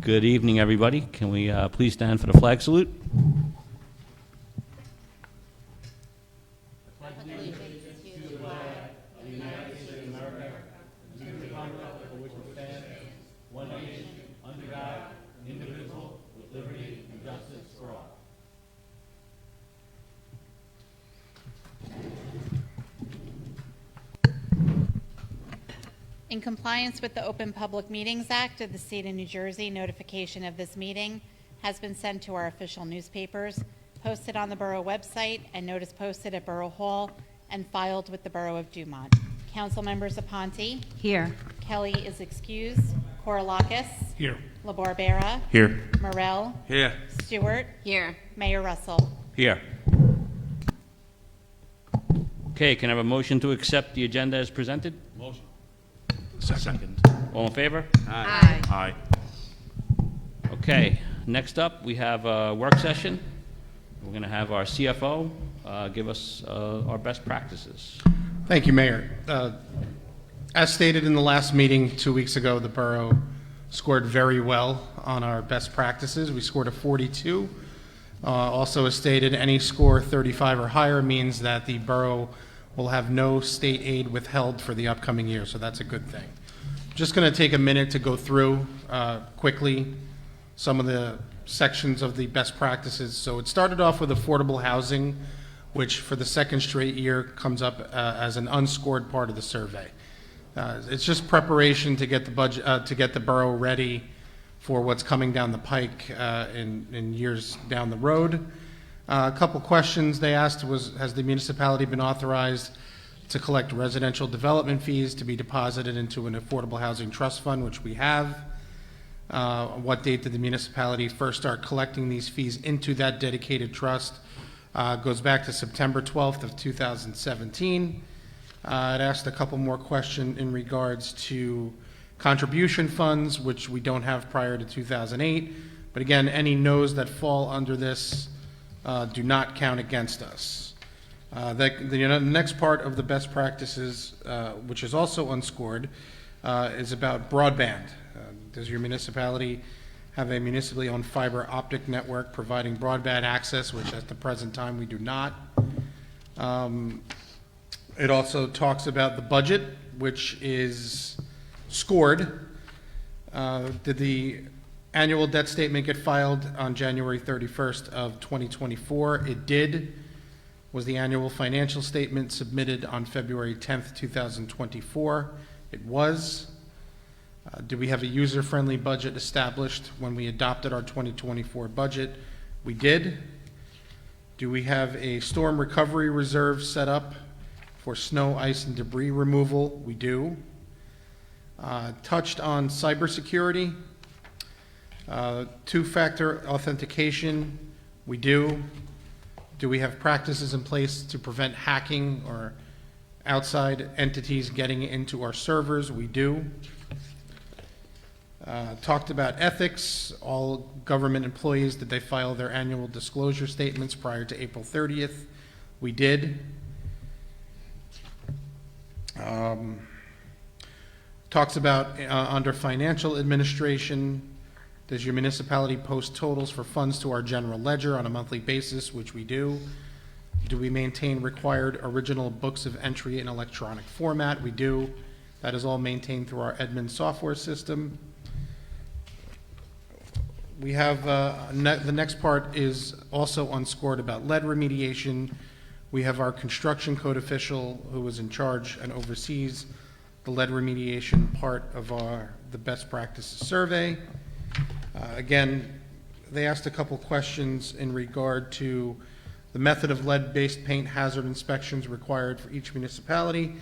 Good evening, everybody. Can we please stand for the flag salute? In compliance with the Open Public Meetings Act of the State of New Jersey, notification of this meeting has been sent to our official newspapers, posted on the Borough website, and notice posted at Borough Hall and filed with the Borough of Dumont. Council members: Aponte. Here. Kelly is excused. Korolakis. Here. LaBarbera. Here. Morel. Here. Stewart. Here. Mayor Russell. Here. Okay, can I have a motion to accept the agenda as presented? Motion. Second. All in favor? Aye. Aye. Okay, next up, we have a work session. We're going to have our CFO give us our best practices. Thank you, Mayor. As stated in the last meeting 2 weeks ago, the borough scored very well on our best practices. We scored a 42. Also, as stated, any score 35 or higher means that the borough will have no state aid withheld for the upcoming year, so that's a good thing. Just going to take a minute to go through quickly some of the sections of the best practices. So it started off with affordable housing, which for the second straight year comes up as an unscored part of the survey. It's just preparation to get the budget, to get the borough ready for what's coming down the pike in years down the road. A couple questions they asked was, has the municipality been authorized to collect residential development fees to be deposited into an affordable housing trust fund, which we have? What date did the municipality first start collecting these fees into that dedicated trust? Goes back to September 12th of 2017. It asked a couple more questions in regards to contribution funds, which we don't have prior to 2008. But again, any no's that fall under this do not count against us. The next part of the best practices, which is also unscored, is about broadband. Does your municipality have a municipally owned fiber optic network providing broadband access, which at the present time we do not? It also talks about the budget, which is scored. Did the annual debt statement get filed on January 31st of 2024? It did. Was the annual financial statement submitted on February 10th, 2024? It was. Do we have a user-friendly budget established when we adopted our 2024 budget? We did. Do we have a storm recovery reserve set up for snow, ice, and debris removal? We do. Touched on cybersecurity. Two-factor authentication. We do. Do we have practices in place to prevent hacking or outside entities getting into our servers? We do. Talked about ethics. All government employees, did they file their annual disclosure statements prior to April 30th? We did. Talks about under financial administration, does your municipality post totals for funds to our general ledger on a monthly basis, which we do? Do we maintain required original books of entry in electronic format? We do. That is all maintained through our admin software system. We have, the next part is also unscored about lead remediation. We have our construction code official who is in charge and oversees the lead remediation part of the best practices survey. Again, they asked a couple questions in regard to the method of lead-based paint hazard inspections required for each municipality.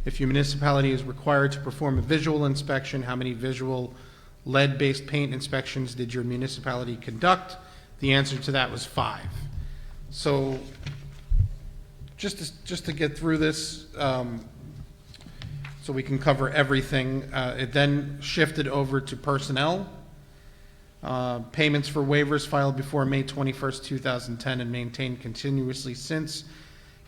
If your municipality is required to perform a visual inspection, how many visual lead-based paint inspections did your municipality conduct? The answer to that was 5. So just to get through this, so we can cover everything, it then shifted over to personnel. Payments for waivers filed before May 21st, 2010 and maintained continuously since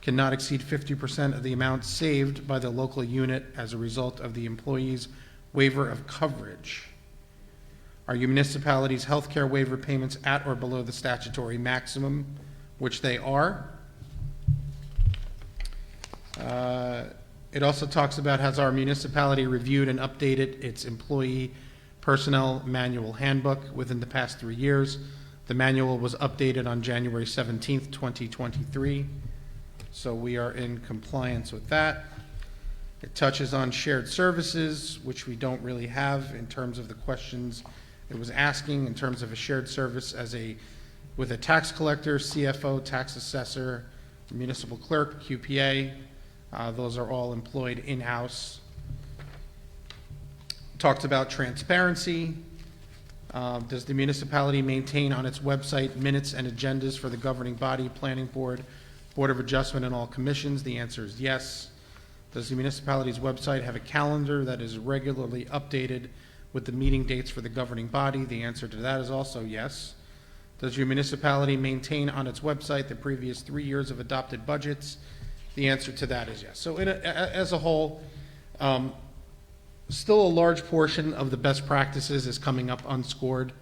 cannot exceed 50% of the amount saved by the local unit as a result of the employee's waiver of coverage. Are your municipalities' healthcare waiver payments at or below the statutory maximum, which they are? It also talks about, has our municipality reviewed and updated its employee personnel manual handbook within the past 3 years? The manual was updated on January 17th, 2023, so we are in compliance with that. It touches on shared services, which we don't really have in terms of the questions it was asking in terms of a shared service with a tax collector, CFO, tax assessor, municipal clerk, QPA. Those are all employed in-house. Talked about transparency. Does the municipality maintain on its website minutes and agendas for the governing body, planning board, board of adjustment, and all commissions? The answer is yes. Does the municipality's website have a calendar that is regularly updated with the meeting dates for the governing body? The answer to that is also yes. Does your municipality maintain on its website the previous 3 years of adopted budgets? The answer to that is yes. So as a whole, still a large portion of the best practices is coming up unscored,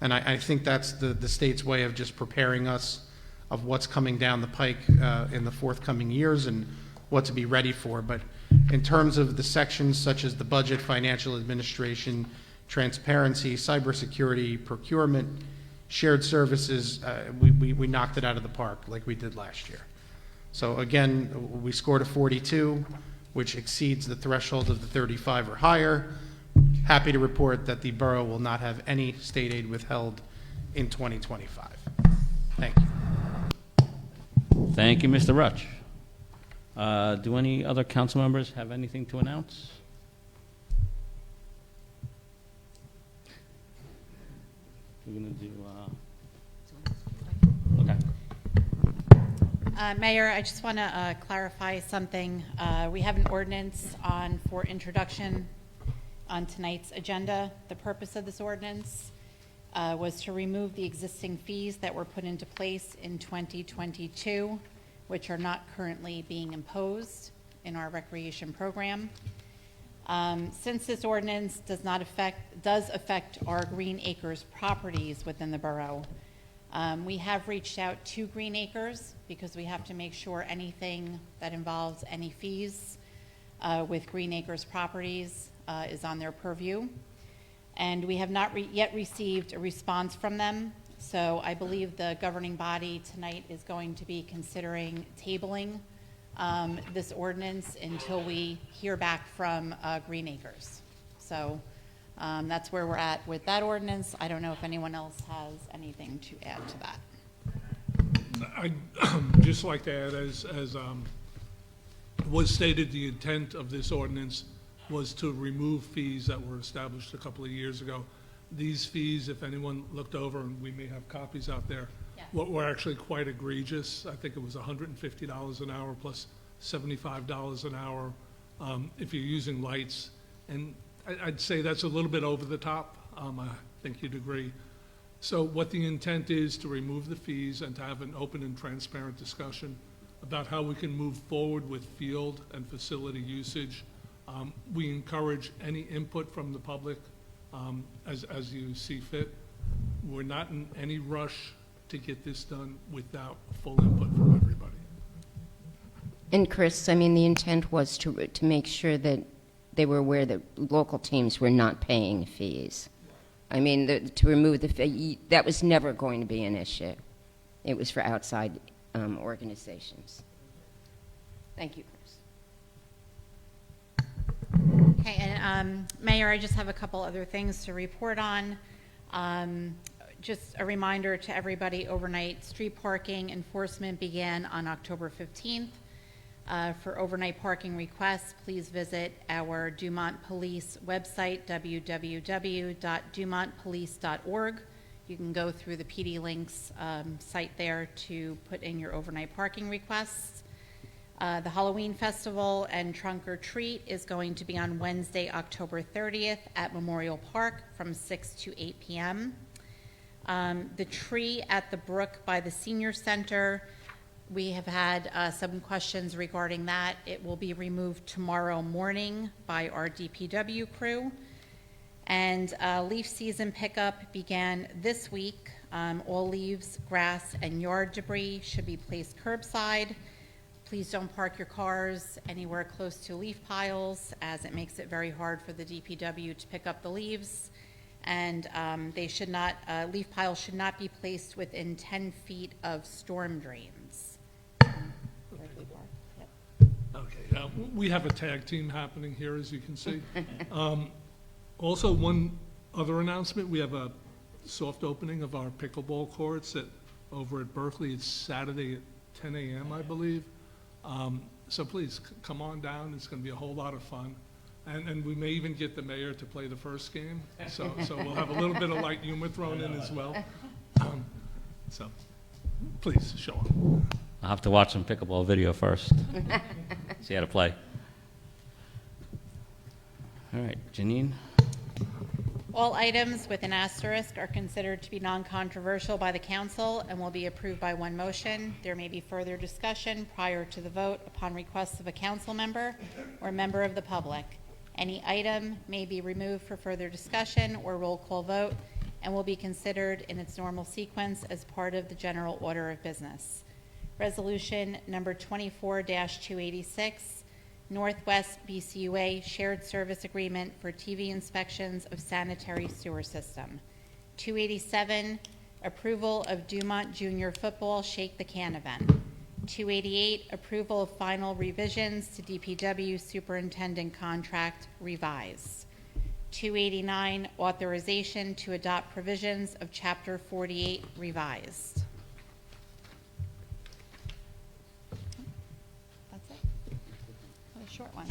and I think that's the state's way of just preparing us of what's coming down the pike in the forthcoming years and what to be ready for. But in terms of the sections such as the budget, financial administration, transparency, cybersecurity, procurement, shared services, we knocked it out of the park like we did last year. So again, we scored a 42, which exceeds the threshold of the 35 or higher. Happy to report that the borough will not have any state aid withheld in 2025. Thank you. Thank you, Mr. Rutch. Do any other council members have anything to announce? We're going to do, okay. Mayor, I just want to clarify something. We have an ordinance for introduction on tonight's agenda. The purpose of this ordinance was to remove the existing fees that were put into place in 2022, which are not currently being imposed in our recreation program. Since this ordinance does affect our Green Acres properties within the borough, we have reached out to Green Acres because we have to make sure anything that involves any fees with Green Acres properties is on their purview. And we have not yet received a response from them. So I believe the governing body tonight is going to be considering tabling this ordinance until we hear back from Green Acres. So that's where we're at with that ordinance. I don't know if anyone else has anything to add to that. I'd just like to add, as was stated, the intent of this ordinance was to remove fees that were established a couple of years ago. These fees, if anyone looked over, and we may have copies out there, Yes. were actually quite egregious. I think it was $150 an hour plus $75 an hour if you're using lights. And I'd say that's a little bit over the top. I think you'd agree. So what the intent is to remove the fees and to have an open and transparent discussion about how we can move forward with field and facility usage. We encourage any input from the public as you see fit. We're not in any rush to get this done without full input from everybody. And Chris, I mean, the intent was to make sure that they were aware that local teams were not paying fees. I mean, to remove the fee, that was never going to be an issue. It was for outside organizations. Thank you, Chris. Okay, and Mayor, I just have a couple other things to report on. Just a reminder to everybody, overnight street parking enforcement began on October 15th. For overnight parking requests, please visit our Dumont Police website, www.dumontpolice.org. You can go through the PD Links site there to put in your overnight parking requests. The Halloween Festival and Trunk or Treat is going to be on Wednesday, October 30th at Memorial Park from 6 to 8 p.m. The tree at the brook by the Senior Center, we have had some questions regarding that. It will be removed tomorrow morning by our DPW crew. And leaf season pickup began this week. All leaves, grass, and yard debris should be placed curbside. Please don't park your cars anywhere close to leaf piles, as it makes it very hard for the DPW to pick up the leaves. And they should not, leaf piles should not be placed within 10 feet of storm drains. Okay, we have a tag team happening here, as you can see. Also, one other announcement, we have a soft opening of our pickleball courts over at Berkeley. It's Saturday at 10 a.m., I believe. So please, come on down. It's going to be a whole lot of fun. And we may even get the mayor to play the first game. So we'll have a little bit of light humor thrown in as well. So please, show up. I'll have to watch some pickleball video first. See how to play. All right, Janine? All items with an asterisk are considered to be non-controversial by the council and will be approved by one motion. There may be further discussion prior to the vote upon request of a council member or member of the public. Any item may be removed for further discussion or roll call vote and will be considered in its normal sequence as part of the general order of business. Resolution number 24-286, Northwest BCUA Shared Service Agreement for TV Inspections of Sanitary Sewer System. 287, Approval of Dumont Junior Football Shake the Can event. 288, Approval of Final Revisions to DPW Superintendent Contract revised. 289, Authorization to adopt provisions of Chapter 48 revised. A short one.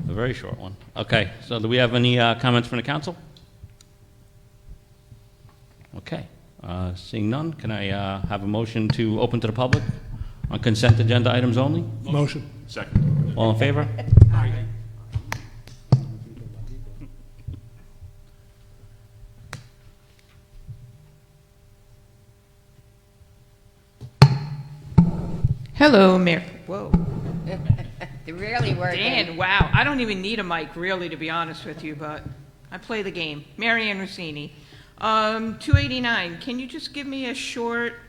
A very short one. Okay, so do we have any comments from the council? Okay, seeing none, can I have a motion to open to the public on consent agenda items only? Motion. Second. All in favor? Hello, Mayor. Whoa. They're really working. Dan, wow. I don't even need a mic, really, to be honest with you, but I play the game. Mary Ann Rossini. 289, can you just give me a short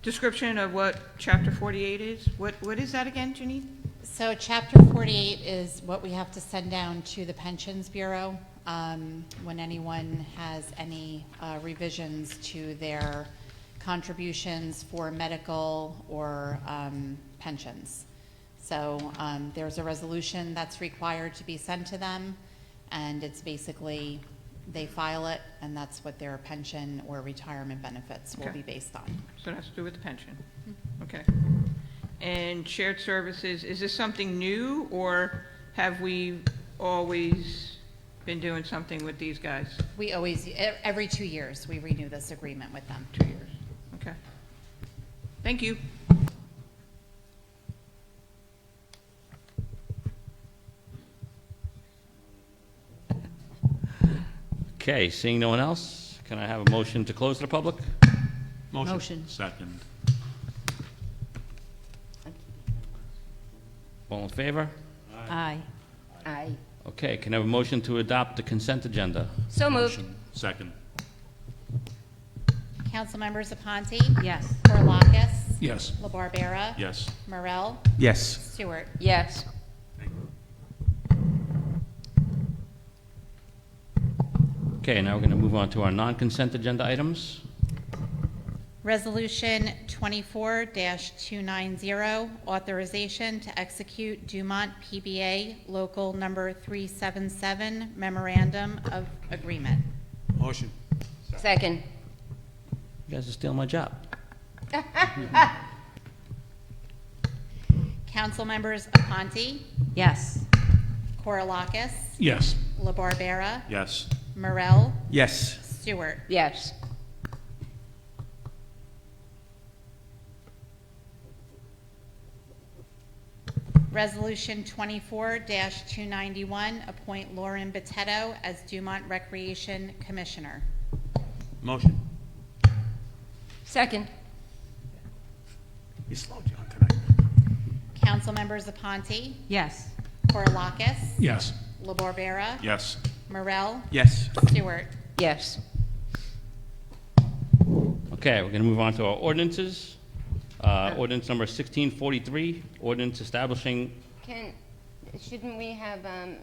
description of what Chapter 48 is? What is that again, Janine? So Chapter 48 is what we have to send down to the Pensions Bureau when anyone has any revisions to their contributions for medical or pensions. So there's a resolution that's required to be sent to them, and it's basically, they file it, and that's what their pension or retirement benefits will Okay. be based on. So it has to do with the pension. Okay. And shared services, is this something new, or have we always been doing something with these guys? We always, every 2 years, we renew this agreement with them. 2 years. Okay. Thank you. Okay, seeing no one else, can I have a motion to close to the public? Motion. Second. All in favor? Aye. Aye. Okay, can I have a motion to adopt the consent agenda? So moved. Motion. Second. Council members Aponte? Yes. Korlakis? Yes. LaBarbera? Yes. Morel? Yes. Stewart? Yes. Okay, now we're going to move on to our non-consent agenda items. Resolution 24-290, authorization to execute Dumont PBA Local Number 377 Memorandum of Agreement. Motion. Second. You guys are stealing my job. Council members Aponte? Yes. Korlakis? Yes. LaBarbera? Yes. Morel? Yes. Stewart? Yes. Resolution 24-291, appoint Lauren Botetto as Dumont Recreation Commissioner. Motion. Second. You slowed down tonight. Council members Aponte? Yes. Korlakis? Yes. LaBarbera, Yes. Morel, Yes. Stewart. Yes. Okay, we're going to move on to our ordinances. Ordinance number 1643, ordinance establishing, Shouldn't we have a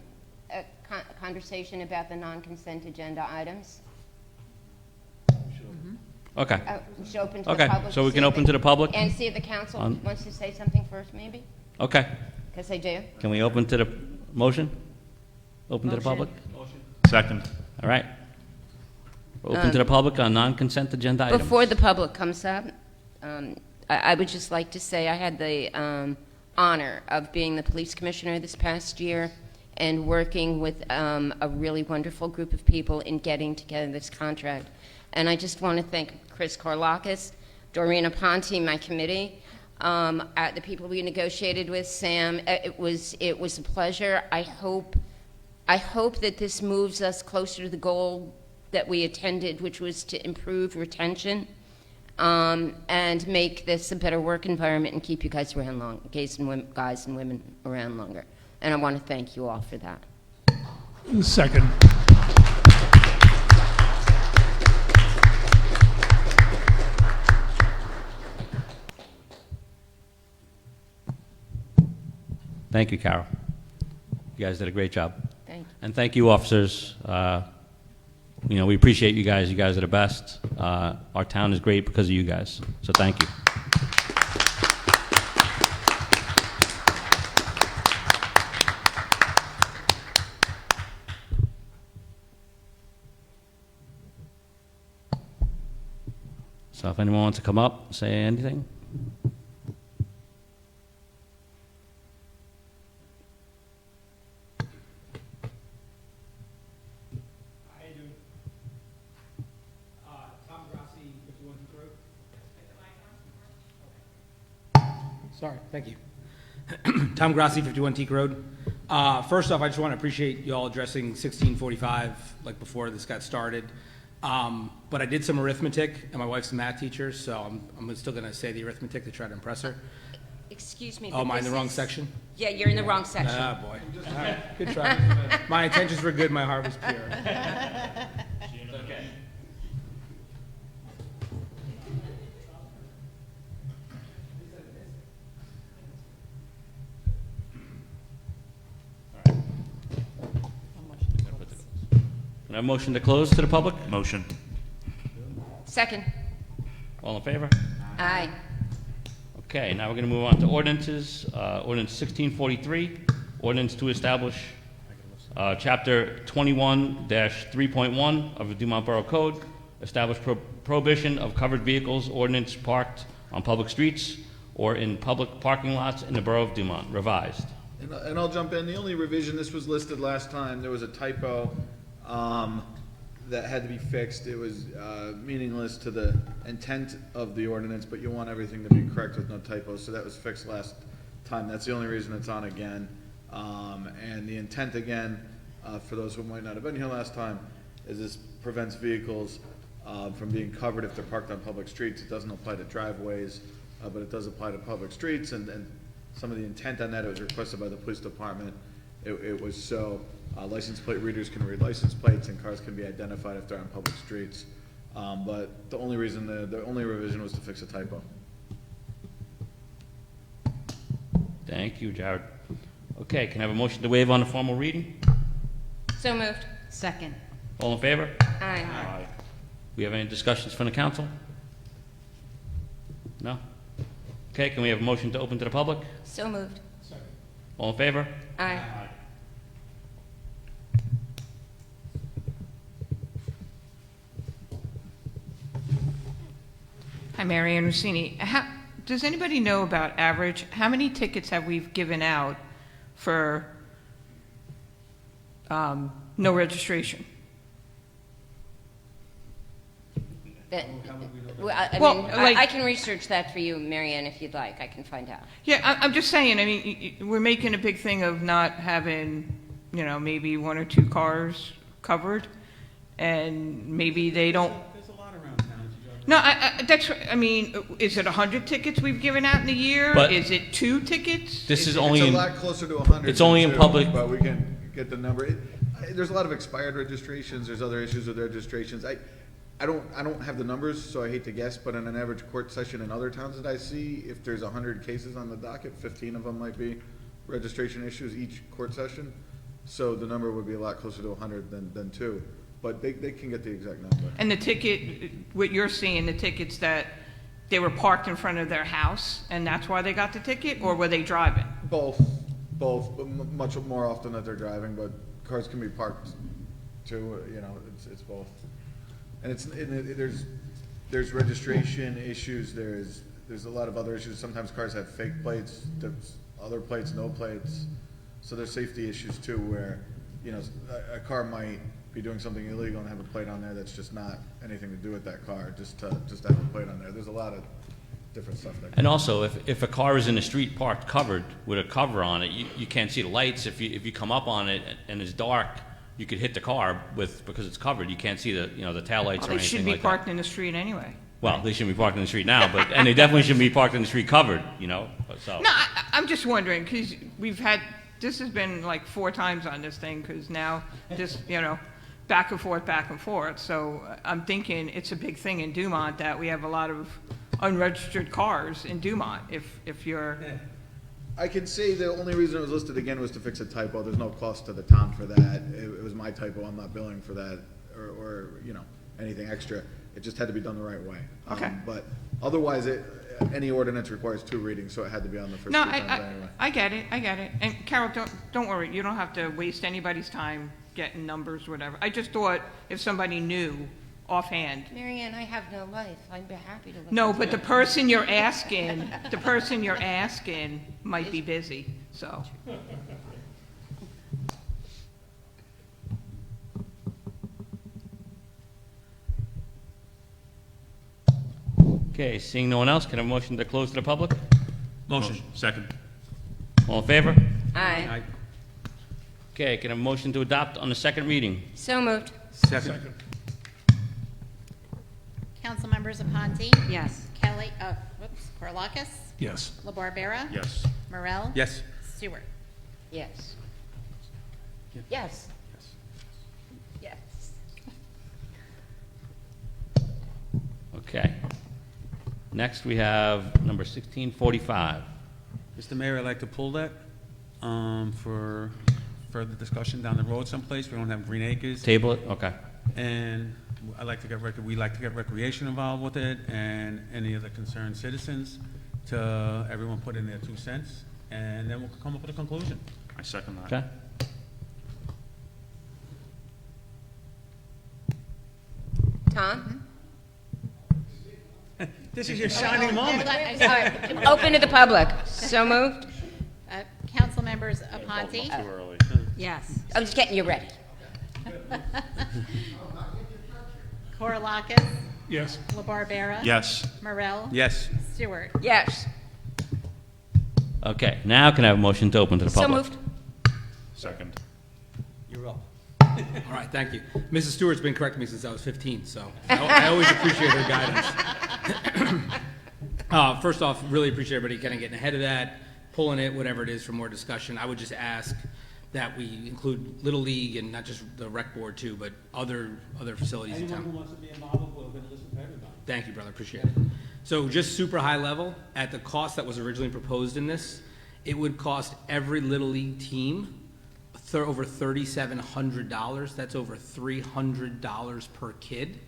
conversation about the non-consent agenda items? okay, We should open to the okay, public. so we see can if open the- to the public? And see if the council On- wants to say something first, maybe? Okay, Because they do. can we open to the motion? Open to the public? Second. All right. Open to the public on non-consent agenda items. Before the public comes up, I would just like to say I had the honor of being the police commissioner this past year and working with a really wonderful group of people in getting together this contract. And I just want to thank Chris Korlakis, Dorina Ponte, my committee, the people we negotiated with, Sam. It was a pleasure. I hope that this moves us closer to the goal that we attended, which was to improve retention and make this a better work environment and keep you guys around long, guys and women around longer. And I want to thank you all for that. Second. Thank you, Carol. You guys did a great job. Thank you. And thank you, officers. You know, we appreciate you guys. You guys are the best. Our town is great because of you guys. So thank you. So if anyone wants to come up, say anything. How you doing? Tom Grassi, 51 Duke Road. Sorry, thank you. Tom Grassi, 51 Teak Road. First off, I just want to appreciate you all addressing 1645, like before this got started. But I did some arithmetic, and my wife's a math teacher, so I'm still going to say the arithmetic to try to impress her. Excuse me. Oh, but am I in the this wrong is- section? Yeah, you're in the wrong section. Ah, boy. All right, good try. My intentions were good, my heart was pure. Okay. Can I have a motion to close to the public? Motion. Second. All in favor? Aye. Okay, now we're going to move on to ordinances. Ordinance 1643, ordinance to establish Chapter 21-3.1 of the Dumont Borough Code, establish prohibition of covered vehicles ordinance parked on public streets or in public parking lots in the Borough of Dumont, revised. And I'll jump in. The only revision, this was listed last time, there was a typo that had to be fixed. It was meaningless to the intent of the ordinance, but you want everything to be correct with no typos, so that was fixed last time. That's the only reason it's on again. And the intent again, for those who might not have been here last time, is this prevents vehicles from being covered if they're parked on public streets. It doesn't apply to driveways, but it does apply to public streets, and some of the intent on that, it was requested by the police department. It was so license plate readers can read license plates and cars can be identified if they're on public streets. But the only reason, the only revision was to fix a typo. Thank you, Jared. Okay, can I have a motion to waive on the formal reading? So moved. Second. All in favor? Aye. We have any discussions from the council? No? Okay, can we have a motion to open to the public? So moved. All in favor? Aye. Hi, Mary Ann Rossini. Does anybody know about average, how many tickets have we given out for no registration? Well, I Well, mean, like- I can research that for you, Marianne, if you'd like. I can find out. Yeah, I'm just saying, I mean, we're making a big thing of not having, you know, maybe one or two cars covered, and maybe they don't. There's a lot around town. No, I mean, is it 100 tickets we've given out in the year? But- Is it 2 tickets? This is It's only a in, lot closer to 100. it's only in too, public- But we can get the number. There's a lot of expired registrations, there's other issues with registrations. I don't have the numbers, so I hate to guess, but in an average court session in other towns that I see, if there's 100 cases on the docket, 15 of them might be registration issues each court session. So the number would be a lot closer to 100 than 2, but they can get the exact number. And the ticket, what you're seeing, the tickets that they were parked in front of their house, and that's why they got the ticket, or were they driving? Both, but much more often that they're driving, but cars can be parked too, you know, it's both. And there's registration issues, there's a lot of other issues. Sometimes cars have fake plates, there's other plates, no plates. So there's safety issues too, where, you know, a car might be doing something illegal and have a plate on there that's just not anything to do with that car, just to have a plate on there. There's a lot of different stuff there. And also, if a car is in the street parked covered with a cover on it, you can't see the lights. If you come up on it and it's dark, you could hit the car because it's covered. You can't see the taillights or anything like that. They should be parked in the street anyway. Well, they shouldn't be parked in the street now, and they definitely shouldn't be parked in the street covered, so. No, I'm just wondering, because this has been like 4 times on this thing, because now just, back and forth. So I'm thinking it's a big thing in Dumont that we have a lot of unregistered cars in Dumont, if you're... I can say the only reason it was listed again was to fix a typo. There's no cost to the town for that. It was my typo. I'm not billing for that or anything extra. It just had to be done the right way. Okay. But otherwise, any ordinance requires 2 readings, so it had to be on the first 2 times anyway. I get it. And Carol, don't worry. You don't have to waste anybody's time getting numbers, whatever. I just thought if somebody knew offhand. Marianne, I have no life. I'd be happy to look. No, but the person you're asking might be busy, so. Okay, seeing no one else, can I have a motion to close to the public? Motion. Second. All in favor? Aye. Okay, can I have a motion to adopt on the second reading? So moved. Second. Council members Aponte? Yes. Kelly, Korlakis? Yes. LaBarbera? Yes. Morel? Yes. Stewart? Yes. Yes. Yes. Okay. Next, we have number 1645. Mr. Mayor, I'd like to pull that for further discussion down the road someplace. We don't have Green Acres. Table it? Okay. And I'd like to get we like to get recreation involved with it and any other concerned citizens to everyone put in their 2 cents, and then we'll come up with a conclusion. I second that. Okay. Tom? This is your shining moment. Open to the public. So moved. Council members Aponte? Yes. I'm just getting you ready. Korlakis? Yes. LaBarbera? Yes. Morel? Yes. Stewart? Yes. Okay, now can I have a motion to open to the So public? moved. Second. You're up. All right, thank you. Mrs. Stewart's been correcting me since I was 15, so I always appreciate her guidance. First off, really appreciate everybody kind of getting ahead of that, pulling it, whatever it is, for more discussion. I would just ask that we include Little League and not just the rec board too, but other facilities in town. Anyone who wants to be involved, we're going to listen to everybody. Thank you, brother. Appreciate it. So just super high level, at the cost that was originally proposed in this, it would cost every Little League team over $3,700. That's over $300 per kid.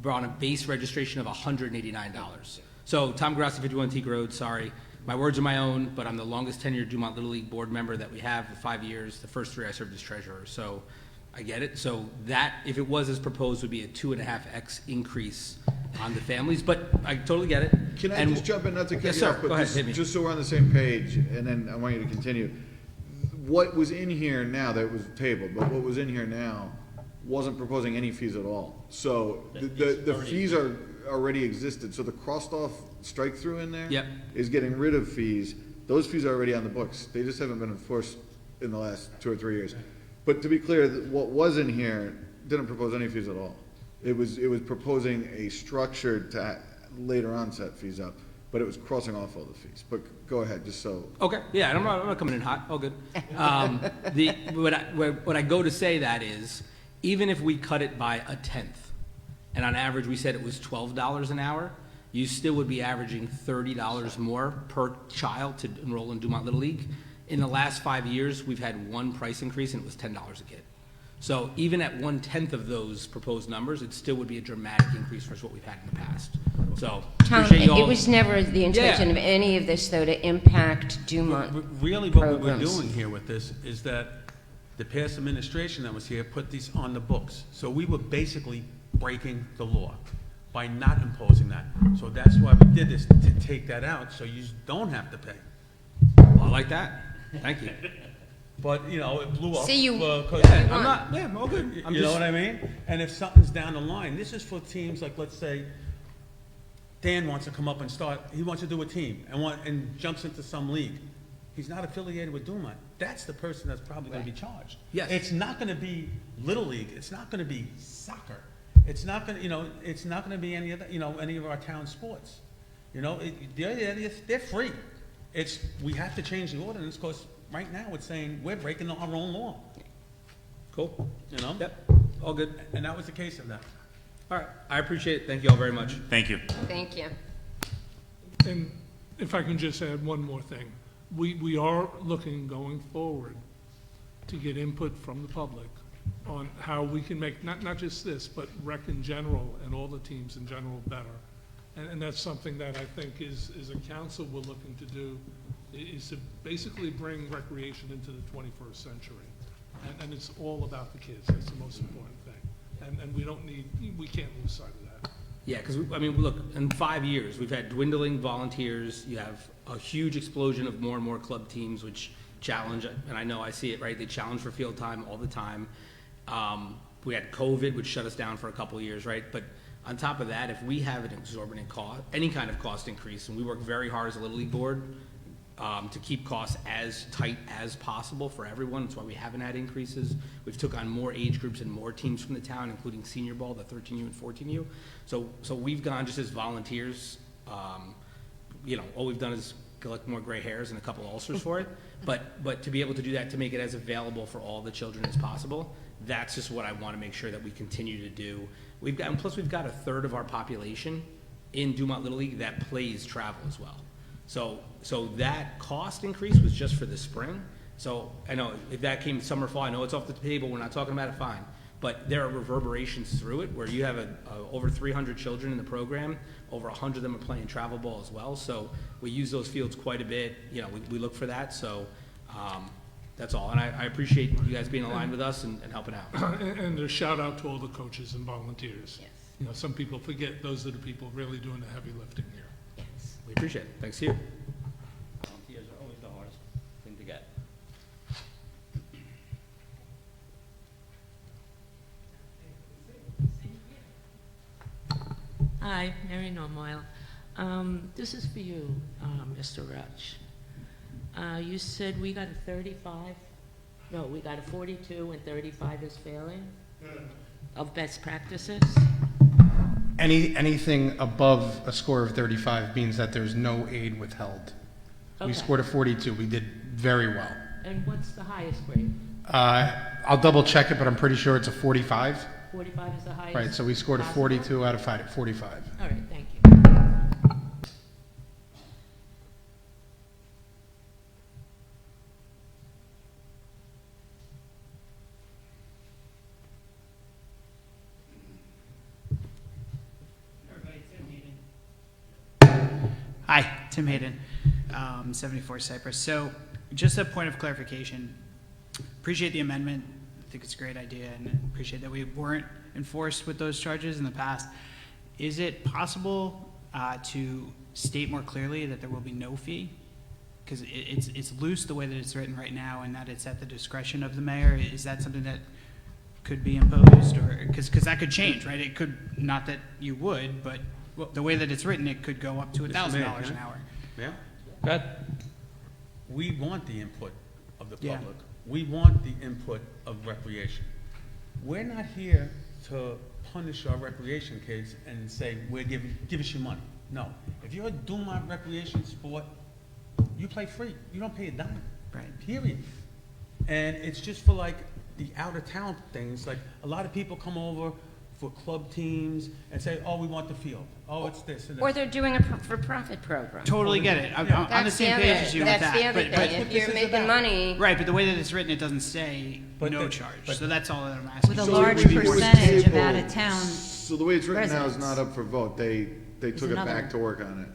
We're on a base registration of $189. So Tom Grassi, 51 Teague Road, sorry. My words are my own, but I'm the longest tenured Dumont Little League board member that we have for 5 years. The first 3 I served as treasurer. So I get it. So that, if it was as proposed, would be a 2.5x increase on the families, but I totally get it. Can I just jump in, not to cut Yes, you sir. off, but Go ahead, hit me. just so we're on the same page, and then I want you to continue. What was in here now, that was tabled, but what was in here now wasn't proposing any fees at all. So the fees are already existed, so the crossed off strike through in there Yep. is getting rid of fees. Those fees are already on the books. They just haven't been enforced in the last 2 or 3 years. But to be clear, what was in here didn't propose any fees at all. It was proposing a structure to later on set fees up. but it was crossing off all the fees. But go ahead, just so. Okay, yeah, and I'm not coming in hot, all good. What I go to say that is, even if we cut it by a tenth, and on average, we said it was $12 an hour, you still would be averaging $30 more per child to enroll in Dumont Little League. In the last 5 years, we've had one price increase, and it was $10 a kid. So even at 1/10 of those proposed numbers, it still would be a dramatic increase versus what we've had in the past. So, Tom, appreciate you all. it was never the intention Yeah. of any of this, though, to impact Dumont Really, what we were programs. doing here with this is that the past administration that was here put these on the books. So we were basically breaking the law by not imposing that. So that's why we did this, to take that out, so you don't have to pay. Well, I like that. Thank you. But, you know, it blew up. See, you- 'cause- Yeah, I'm all good. You know what I mean? And if something's down the line, this is for teams like, let's say, Dan wants to come up and start, he wants to do a team and jumps into some league. He's not affiliated with Dumont. That's the person that's probably gonna be charged. Yes. It's not gonna be Little League, it's not gonna be soccer. It's not gonna, it's not gonna be any of our town sports. They're free. We have to change the ordinance, because right now it's saying we're breaking our own law, Cool. Yep, all good. and that was the case of that. All right, I appreciate it. Thank you all very much. Thank you. Thank you. And if I can just add one more thing, we are looking going forward to get input from the public on how we can make, not just this, but rec in general and all the teams in general better. And that's something that I think is a council we're looking to do, is to basically bring recreation into the 21st century. And it's all about the kids, that's the most important thing. And we can't lose sight of that. Yeah, because, look, in 5 years, we've had dwindling volunteers. You have a huge explosion of more and more club teams, which challenge, and I know I see it, right? They challenge for field time all the time. We had COVID, which shut us down for a couple of years, right? But on top of that, if we have an exorbitant cost, any kind of cost increase, and we work very hard as a Little League board to keep costs as tight as possible for everyone. That's why we haven't had increases. We've took on more age groups and more teams from the town, including senior ball, the 13U and 14U. So we've gone just as volunteers. All we've done is collect more gray hairs and a couple ulcers for it. But to be able to do that, to make it as available for all the children as possible, that's just what I want to make sure that we continue to do. Plus we've got a third of our population in Dumont Little League that plays travel as well. So that cost increase was just for the spring. So I know if that came summer, fall, I know it's off the table, we're not talking about it, fine. But there are reverberations through it where you have over 300 children in the program, over 100 of them are playing travel ball as well. So we use those fields quite a bit, we look for that, so that's all. And I appreciate you guys being aligned with us and helping out. And a shout out to all the coaches and volunteers. Yes. Some people forget those are the people really doing the heavy lifting here. Yes. We appreciate it. Thanks to you. Volunteers are always the hardest thing to get. Hi, Mary Normoyle. This is for you, Mr. Rutch. You said we got a 35, no, we got a 42 and 35 is failing of best practices? Anything above a score of 35 means that there's no aid withheld. We Okay. scored a 42. We did very well. And what's the highest grade? I'll double check it, but I'm pretty sure it's a 45. 45 is the highest? Right, so we scored a possible? 42 out of 45. All right, thank you. Hi, Tim Hayden, 74 Cypress. So just a point of clarification. Appreciate the amendment. I think it's a great idea and appreciate that we weren't enforced with those charges in the past. Is it possible to state more clearly that there will be no fee? Because it's loose the way that it's written right now and that it's at the discretion of the mayor. Is that something that could be imposed, or because that could change, right? It could, not that you would, but the way that it's written, it could go up to $1,000 an hour. Yeah? Good. We want the input of the Yeah. public. We want the input of recreation. We're not here to punish our recreation kids and say, give us your money. No. If you're a Dumont recreation sport, you play free. You don't pay a dime. Right. Period. And it's just for like the out-of-town things, like a lot of people come over for club teams and say, oh, we want the field. Oh, it's this and Or this. they're doing a for-profit program. Totally get it. I'm Yeah. on the That's same the page other- as you with That's the that. other But, thing. what If this you're is making about. money, right, but the way that it's written, it doesn't say But no the- charge. but- So that's all that I'm asking. With a So large it would be percentage of tabled. out-of-town, So the way it's written now is residents. not up for vote. They took it another- back to work on it.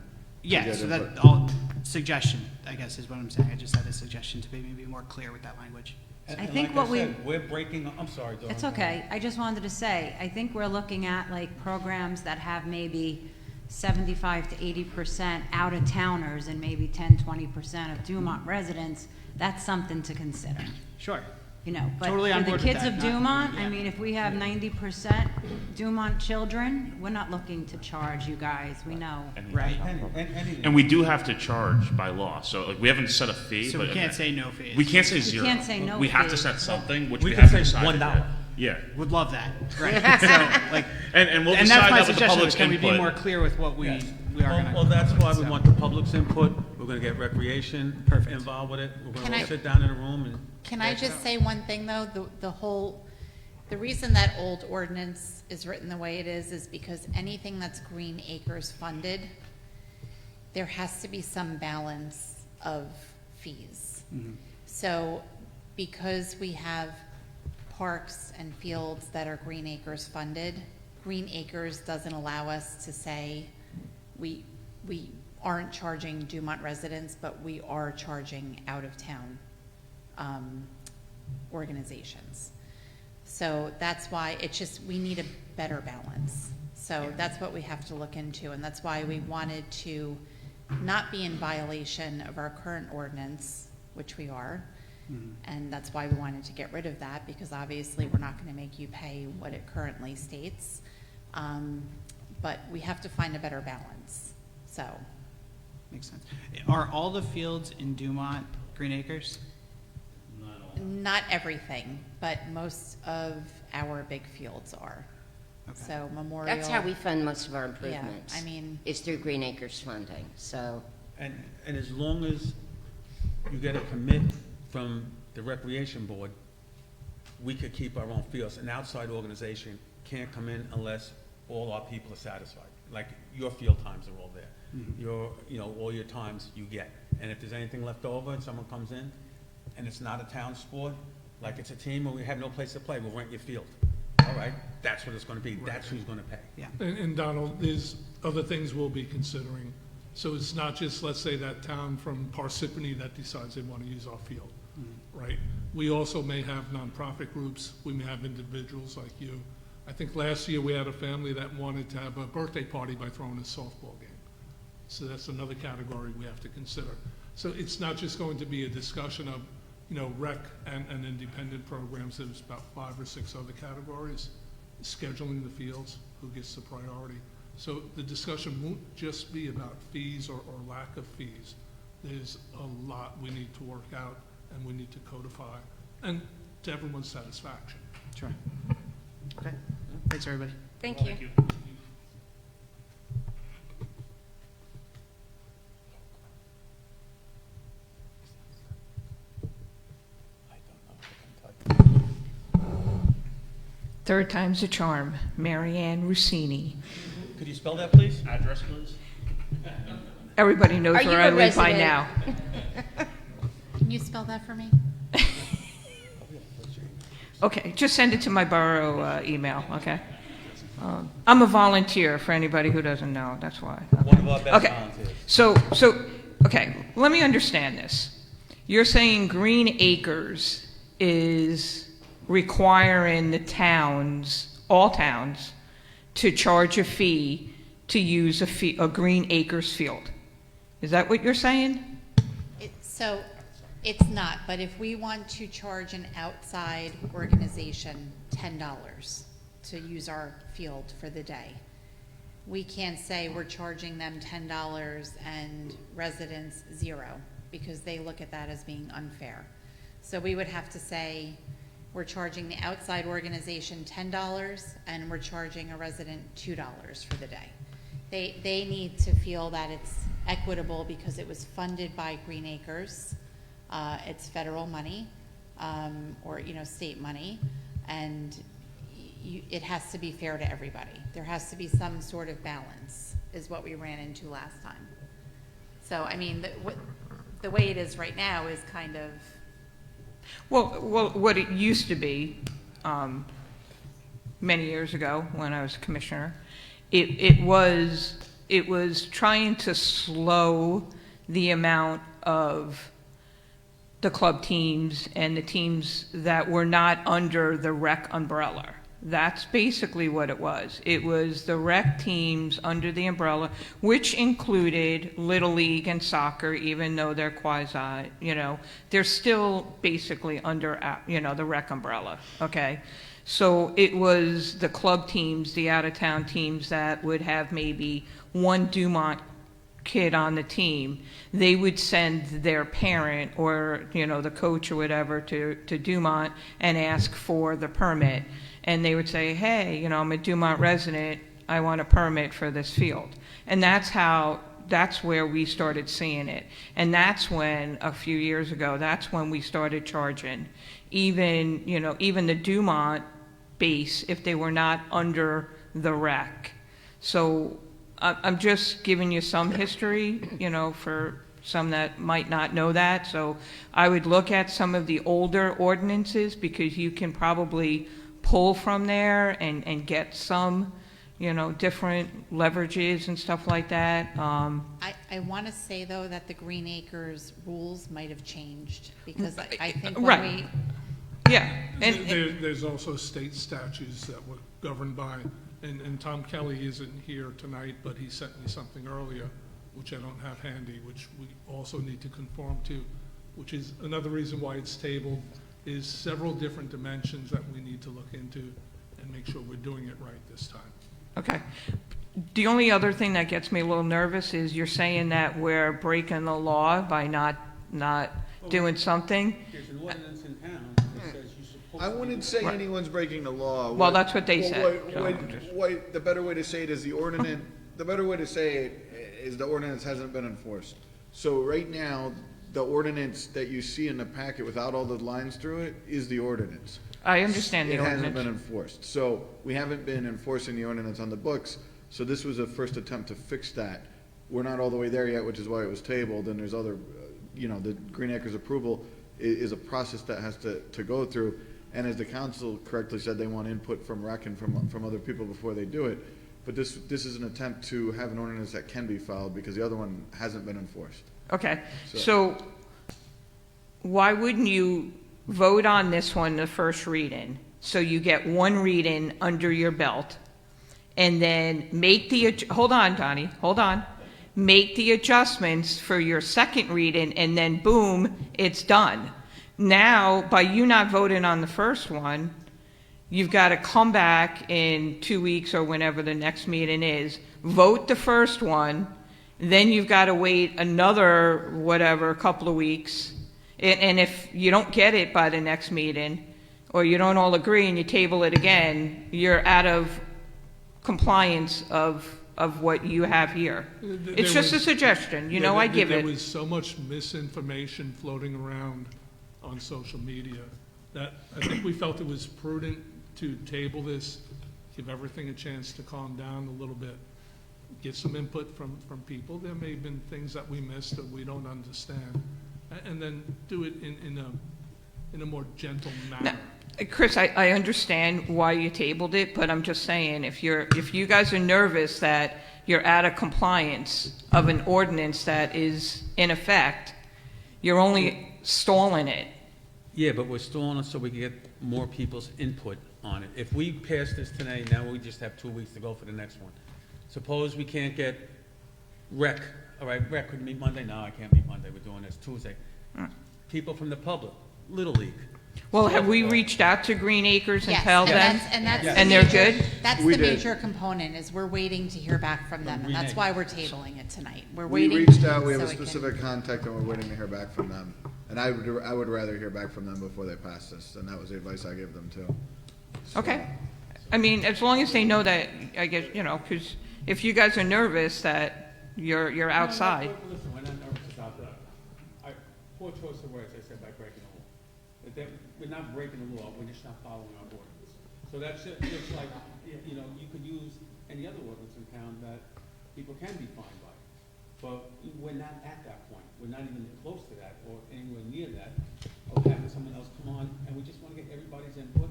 Yeah, get so input. that, all, suggestion, I guess, is what I'm saying. I just had a suggestion to be maybe more clear with that language. And- I and think like what we- said, we're breaking, I'm sorry, Dawn. it's okay. I just wanted to say, I think we're looking at like programs that have maybe 75 to 80% out-of-towners and maybe 10, 20% of Dumont residents. That's something to consider, Sure. you know. But Totally on for the board with kids that, of not- Dumont, yeah. I mean, if we have 90% Dumont children, we're not looking to charge you guys, we know. Right. Anything. And we do have to charge by law, so like, we haven't set a fee, So but. we can't say no fees. We can't say We zero. can't say no We have to fee. set something, which We we can haven't say decided $1. yet. Yeah, Would love that. Right. So, like, and we'll and decide that's my that with the suggestion, is public's can we be more input. clear with what we are Yes. gonna. Well, that's why we so. want the public's input. We're gonna get recreation Perfect. involved with it. We're Can gonna all I- sit down in a room and. Can I just say one thing, though? The reason that old ordinance is written the way it is because anything that's Green Acres funded, there has to be some balance of fees. So because we have parks and fields that are Green Acres funded, Green Acres doesn't allow us to say, we aren't charging Dumont residents, but we are charging out-of-town organizations. So that's why it's just, we need a better balance. So that's what we have to look into, and that's why we wanted to not be in violation of our current ordinance, which we are. And that's why we wanted to get rid of that, because obviously we're not gonna make you pay what it currently states. But we have to find a better balance, so. Makes sense. Are all the fields in Dumont Green Acres? Not everything, but most of our big fields are. Okay. So Memorial. that's how we fund most of our Yeah, improvements. I mean, Is through Green Acres funding, so. And as long as you get a commit from the recreation board, we could keep our own fields. An outside organization can't come in unless all our people are satisfied. Like, your field times are all there. All your times you get. And if there's anything left over and someone comes in, and it's not a town sport, like it's a team where we have no place to play, we'll rent your field. All right, that's what it's gonna be. That's who's gonna pay. Yeah. And Donald, there's other things we'll be considering. So it's not just, let's say, that town from Parsippany that decides they want to use our field, right? We also may have nonprofit groups, we may have individuals like you. I think last year we had a family that wanted to have a birthday party by throwing a softball game. So that's another category we have to consider. So it's not just going to be a discussion of, rec and independent programs. There's about 5 or 6 other categories. Scheduling the fields, who gets the priority. So the discussion won't just be about fees or lack of fees. There's a lot we need to work out and we need to codify, and to everyone's satisfaction. Sure. Okay. Thanks, everybody. Thank you. Third time's a charm, Mary Ann Rossini. Could you spell that, please? Address, please? Everybody knows Are you where I a live by resident? now. can you spell that for me? Okay, just send it to my borough email, okay? I'm a volunteer, for anybody who doesn't know, that's why. One of our best Okay, volunteers. okay, let me understand this. You're saying Green Acres is requiring the towns, all towns, to charge a fee to use a Green Acres field. Is that what you're saying? So it's not, but if we want to charge an outside organization $10 to use our field for the day, we can't say we're charging them $10 and residents $0, because they look at that as being unfair. So we would have to say we're charging the outside organization $10 and we're charging a resident $2 for the day. They need to feel that it's equitable because it was funded by Green Acres. It's federal money, or, state money, and it has to be fair to everybody. There has to be some sort of balance, is what we ran into last time. So, I mean, the way it is right now is kind of... Well, what it used to be, many years ago when I was commissioner, it was trying to slow the amount of the club teams and the teams that were not under the rec umbrella. That's basically what it was. It was the rec teams under the umbrella, which included Little League and soccer, even though they're quasi, they're still basically under, the rec umbrella, okay? So it was the club teams, the out-of-town teams that would have maybe one Dumont kid on the team. They would send their parent or, the coach or whatever to Dumont and ask for the permit. And they would say, hey, I'm a Dumont resident, I want a permit for this field. And that's where we started seeing it. And that's when, a few years ago, that's when we started charging. Even the Dumont base, if they were not under the rec. So I'm just giving you some history, for some that might not know that. So I would look at some of the older ordinances because you can probably pull from there and get some, different leverages and stuff like that. I want to say, though, that the Green Acres rules might have changed because I think when right. Yeah. There's also state statutes that were governed by, and Tom Kelly isn't here tonight, but he sent me something earlier, which I don't have handy, which we also need to conform to, which is another reason why it's tabled, is several different dimensions that we need to look into and make sure we're doing it right this time. Okay. The only other thing that gets me a little nervous is you're saying that we're breaking the law by not doing something. There's an ordinance in town that says you're supposed to... I wouldn't say anyone's breaking the law. Well, that's what they said. The better way to say it is the better way to say it is the ordinance hasn't been enforced. So right now, the ordinance that you see in the packet without all the lines through it is the ordinance. I understand the It ordinance. hasn't been enforced. So we haven't been enforcing the ordinance on the books. So this was a first attempt to fix that. We're not all the way there yet, which is why it was tabled. And there's other, the Green Acres approval is a process that has to go through. And as the council correctly said, they want input from rec and from other people before they do it. But this is an attempt to have an ordinance that can be filed because the other one hasn't been enforced. Okay, so why wouldn't you vote on this one the first reading, so you get one reading under your belt, and then make hold on, Donnie, hold on, make the adjustments for your second reading, and then boom, it's done. Now, by you not voting on the first one, you've got to come back in 2 weeks or whenever the next meeting is, vote the first one, then you've got to wait another, couple of weeks. And if you don't get it by the next meeting, or you don't all agree and you table it again, you're out of compliance of what you have here. It's just a suggestion, I give it. There was so much misinformation floating around on social media that I think we felt it was prudent to table this, give everything a chance to calm down a little bit, get some input from people. There may have been things that we missed that we don't understand, and then do it in a more gentle manner. Now, Chris, I understand why you tabled it, but I'm just saying, if you guys are nervous that you're out of compliance of an ordinance that is in effect, you're only stalling it. Yeah, but we're stalling it so we can get more people's input on it. If we pass this today, now we just have 2 weeks to go for the next one. Suppose we can't get rec. All right, rec could meet Monday. No, I can't meet Monday. We're doing this Tuesday. People from the public, Little League. Well, have we reached out to Green Acres and Yes, tell them? And they're good? That's We the did. major component, is we're waiting to hear back from them, and Green that's why we're tabling it tonight. We're We waiting. reached out, we have a so it can- specific contact, and we're waiting to hear back from them. And I would rather hear back from them before they pass this, and that was the advice I gave them too. So- Okay. I mean, as long as they know that, I guess, because if you guys are nervous that you're outside. Listen, we're not nervous about that. Poor choice of words, I said, by breaking the law. We're not breaking the law, we're just not following our ordinance. So that's just like, you know, you could use any other ordinance in town that people can be fined by. But we're not at that point. We're not even close to that or anywhere near that of having someone else come on. And we just want to get everybody's input,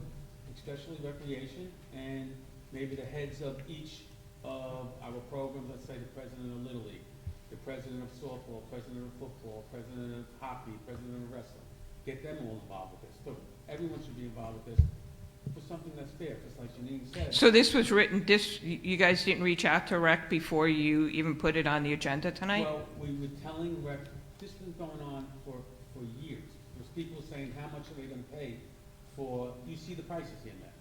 especially recreation and maybe the heads of each of our programs, let's say the president of Little League, the president of softball, president of football, president of hockey, president of wrestling. Get them all involved with this too. Everyone should be involved with this for something that's fair, just like Janine said. So this was written, you guys didn't reach out to Rec before you even put it on the agenda tonight? Well, we were telling Rec, this has been going on for years. There's people saying, how much are they gonna pay for, you see the prices in there.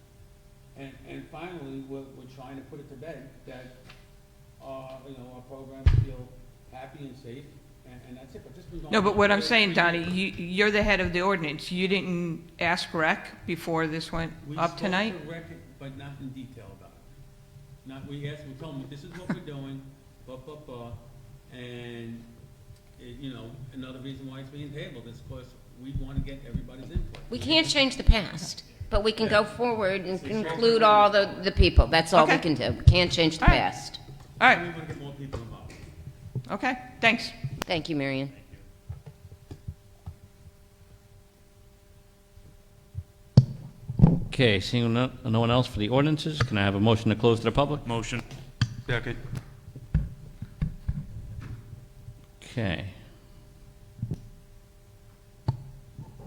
And finally, we're trying to put it to bed that, you know, our programs feel happy and safe, and that's it. But this has been going No, on but what I'm for saying, years. Donnie, you're the head of the ordinance. You didn't ask Rec before this went up tonight? We spoke to Rec, but not in detail about it. We told them, this is what we're doing, and, you know, another reason why it's being tabled is because we want to get everybody's input. We can't change the past, but we can go forward and include all the people. That's all we Okay. can do. We can't change the All right. past. All We right, want to get more people involved. okay, thanks. Thank you, Marion. Okay, seeing no one else for the ordinances, can I have a motion to close to the public? Motion. Second. Okay.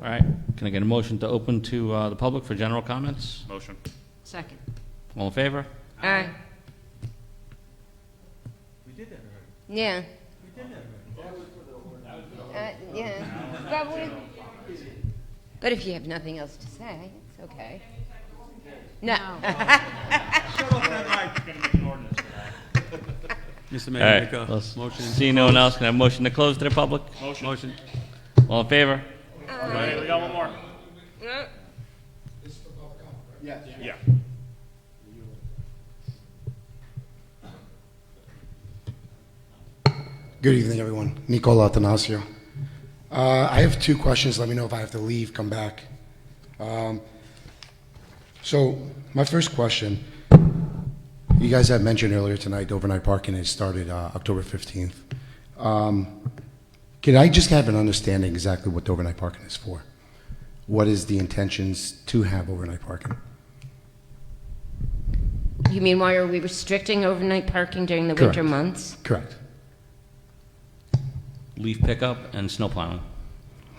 All right, can I get a motion to open to the public for general comments? Motion. Second. All in favor? All right. We did that already. Yeah. We did that already. Yeah. But if you have nothing else to say, it's okay. No. Mr. All Mayor, right, make a well, motion. seeing no one else, can I have a motion to close to the public? Motion. All in favor? Hey, we got one more. Yeah. Good evening, everyone. Nicola Atanasio. I have two questions. Let me know if I have to leave, come back. So, my first question, you guys had mentioned earlier tonight, overnight parking has started October 15th. Can I just have an understanding exactly what the overnight parking is for? What is the intentions to have overnight parking? You mean, why are we restricting overnight parking during the Correct. winter months? Correct. Leaf pickup and snow plowing.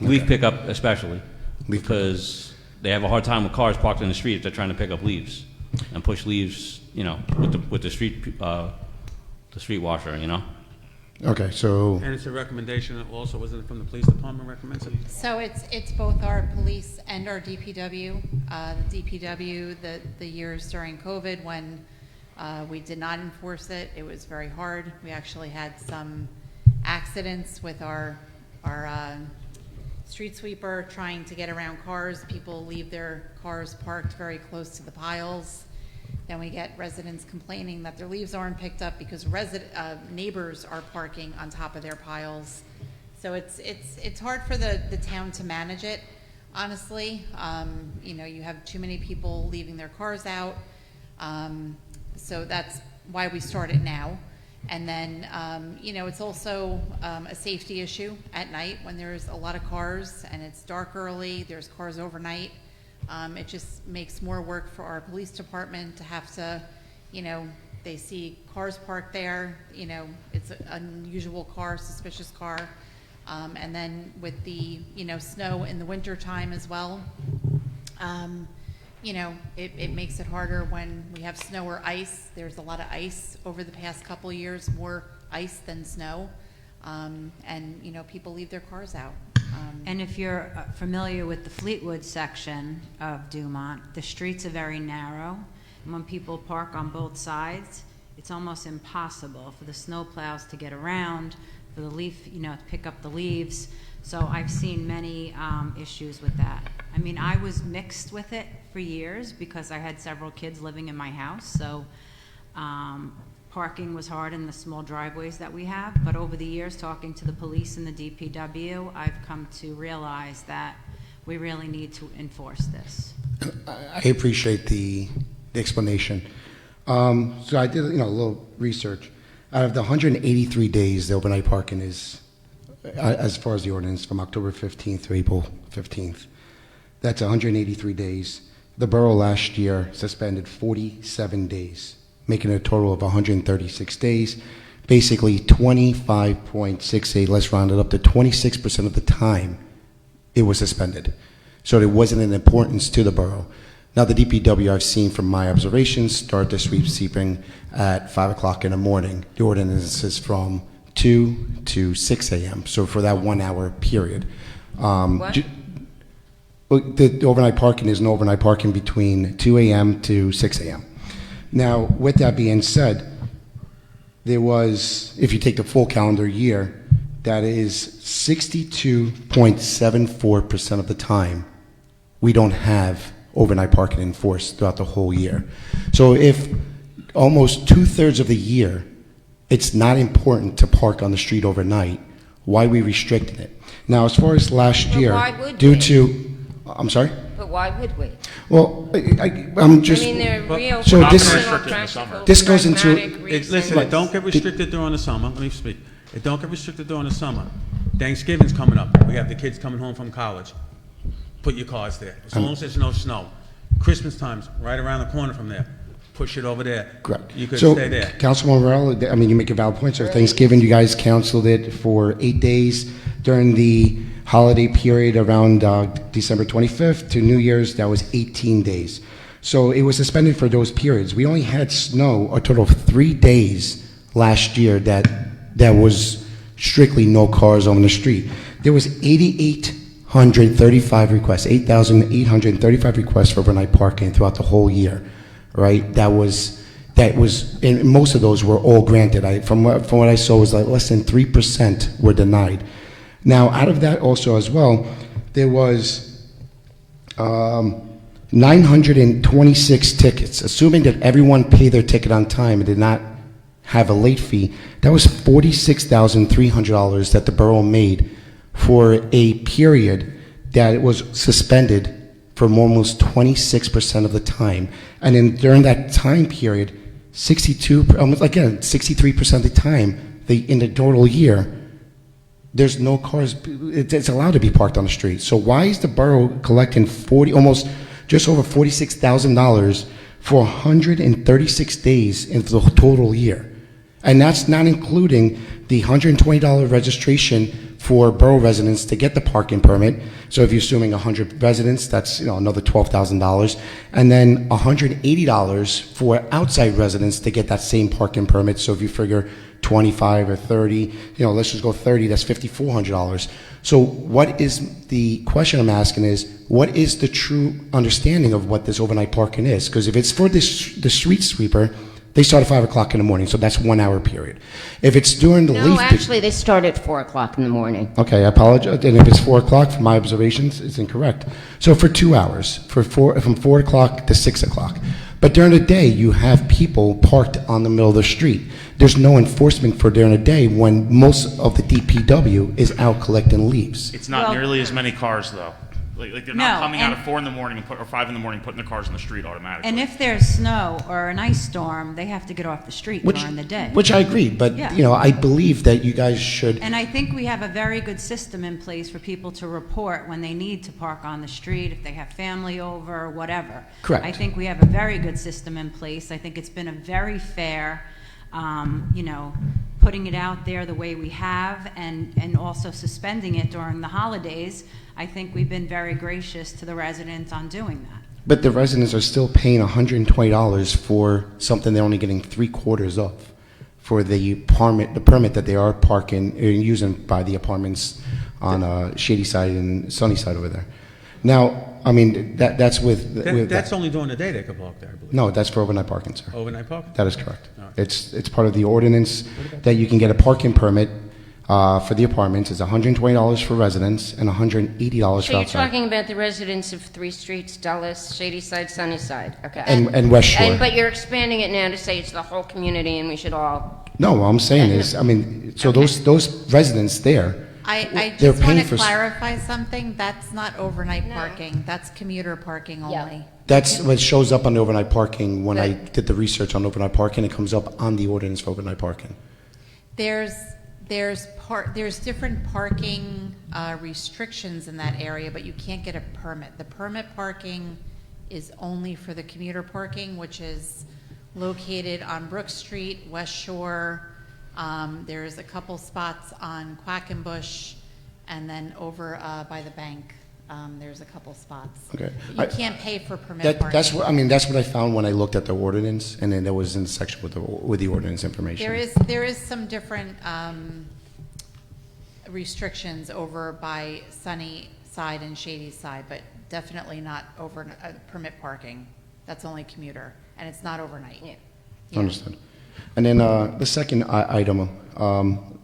Leaf pickup especially, Leaf because they have a hard time with cars parked in the street if they're trying to pick up leaves and push leaves, you know, with the street washer, you know. Okay, so, And it's a recommendation also, wasn't it from the police department recommends it? So it's both our police and our DPW. The DPW, the years during COVID when we did not enforce it, it was very hard. We actually had some accidents with our street sweeper trying to get around cars. People leave their cars parked very close to the piles. Then we get residents complaining that their leaves aren't picked up because neighbors are parking on top of their piles. So it's hard for the town to manage it, honestly. You know, you have too many people leaving their cars out. So that's why we start it now. And then, you know, it's also a safety issue at night when there's a lot of cars and it's dark early, there's cars overnight. It just makes more work for our police department to have to, you know, they see cars parked there, you know, it's an unusual car, suspicious car. And then with the, you know, snow in the winter time as well, you know, it makes it harder when we have snow or ice. There's a lot of ice over the past couple of years, more ice than snow. And, you know, people leave their cars out. And if you're familiar with the Fleetwood section of Dumont, the streets are very narrow. And when people park on both sides, it's almost impossible for the snowplows to get around, for the leaf, you know, to pick up the leaves. So I've seen many issues with that. I mean, I was mixed with it for years because I had several kids living in my house. So parking was hard in the small driveways that we have, but over the years, talking to the police and the DPW, I've come to realize that we really need to enforce this. I appreciate the explanation. So I did, a little research. Out of the 183 days, the overnight parking is, as far as the ordinance, from October 15th to April 15th. That's 183 days. The borough last year suspended 47 days, making it a total of 136 days. Basically, 25.68, let's round it up to 26% of the time it was suspended. So there wasn't an importance to the borough. Now, the DPW, I've seen from my observations, start their sweeping at 5 o'clock in the morning. The ordinance is from 2 to 6 a.m., so for that 1 hour period. What? The overnight parking is an overnight parking between 2 a.m. to 6 a.m. Now, with that being said, there was, if you take the full calendar year, that is 62.74% of the time we don't have overnight parking enforced throughout the whole year. So if almost 2/3 of the year it's not important to park on the street overnight, why are we restricting it? Now, as far as last But year, why would due we? to, I'm sorry? But why would we? Well, I'm just. I mean, there are real So Not this- gonna restrict it in the summer. This goes into- pragmatic reasons. Listen, it don't get restricted during the summer. Let me speak. It don't get restricted during the summer. Thanksgiving's coming up. We have the kids coming home from college. Put your cars there, as long as there's no snow. Christmas time's right around the corner from there. Push it over there. Correct. You could So, stay there. Councilman Morello, you make a valid point. So Thanksgiving, you guys canceled it for 8 days. During the holiday period around December 25th to New Year's, that was 18 days. So it was suspended for those periods. We only had snow a total of 3 days last year that was strictly no cars on the street. There was 8,835 requests, 8,835 requests for overnight parking throughout the whole year, right? That was, and most of those were all granted. From what I saw, it was like less than 3% were denied. Now, out of that also as well, there was 926 tickets, assuming that everyone paid their ticket on time and did not have a late fee. That was $46,300 that the borough made for a period that it was suspended for almost 26% of the time. And then during that time period, 63% of the time, in the total year, there's no cars, it's allowed to be parked on the street. So why is the borough collecting almost just over $46,000 for 136 days in the total year? And that's not including the $120 registration for borough residents to get the parking permit. So if you're assuming 100 residents, that's another $12,000. And then $180 for outside residents to get that same parking permit. So if you figure 25 or 30, let's just go 30, that's $5,400. So what is the question I'm asking is, what is the true understanding of what this overnight parking is? Because if it's for the street sweeper, they start at 5 o'clock in the morning, so that's 1 hour period. If it's during the No, actually, they start at 4 o'clock in the morning. Okay, I apologize. And if it's 4 o'clock, from my observations, it's incorrect. So for 2 hours, from 4 o'clock to 6 o'clock. But during the day, you have people parked on the middle of the street. There's no enforcement for during the day when most of the DPW is out collecting leaves. It's not Well- nearly as many cars, though. Like they're not No, coming out and- at 4 in the morning or 5 in the morning, putting their cars in the street automatically. And if there's snow or an ice storm, they have to get off the street during the day. Which I agree, but, Yeah. I believe that you guys should. And I think we have a very good system in place for people to report when they need to park on the street, if they have family over, or whatever. Correct. I think we have a very good system in place. I think it's been a very fair, putting it out there the way we have and also suspending it during the holidays. I think we've been very gracious to the residents on doing that. But the residents are still paying $120 for something they're only getting 3/4 of, for the permit that they are parking, using by the apartments on Shady Side and Sunny Side over there. Now, that's That's only during the day they could park there, I believe. No, that's for overnight parking, sir. Overnight parking? That is correct. All right. It's part of the ordinance that you can get a parking permit for the apartments is $120 for residents and $180 So for you're outside. talking about the residents of 3 Streets, Dulles, Shady Side, Sunny Side, okay. And West Shore. But you're expanding it now to say it's the whole community and we should all, No, what I'm saying is, I mean, so those residents there, I they're just paying want for to s- clarify something. That's not overnight No. parking. That's commuter parking Yeah. only. that's what shows up on the overnight parking. When I But- did the research on overnight parking, it comes up on the ordinance for overnight parking. There's different parking restrictions in that area, but you can't get a permit. The permit parking is only for the commuter parking, which is located on Brook Street, West Shore. There's a couple spots on Quackenbush, and then over by the bank, there's a couple spots. Okay. But you can't pay for permit parking. That's what, I mean, that's what I found when I looked at the ordinance, and then that was in the section with the ordinance information. There is some different restrictions over by Sunny Side and Shady Side, but definitely not over permit parking. That's only commuter, and it's not overnight. Yeah. Understood. And then the second item,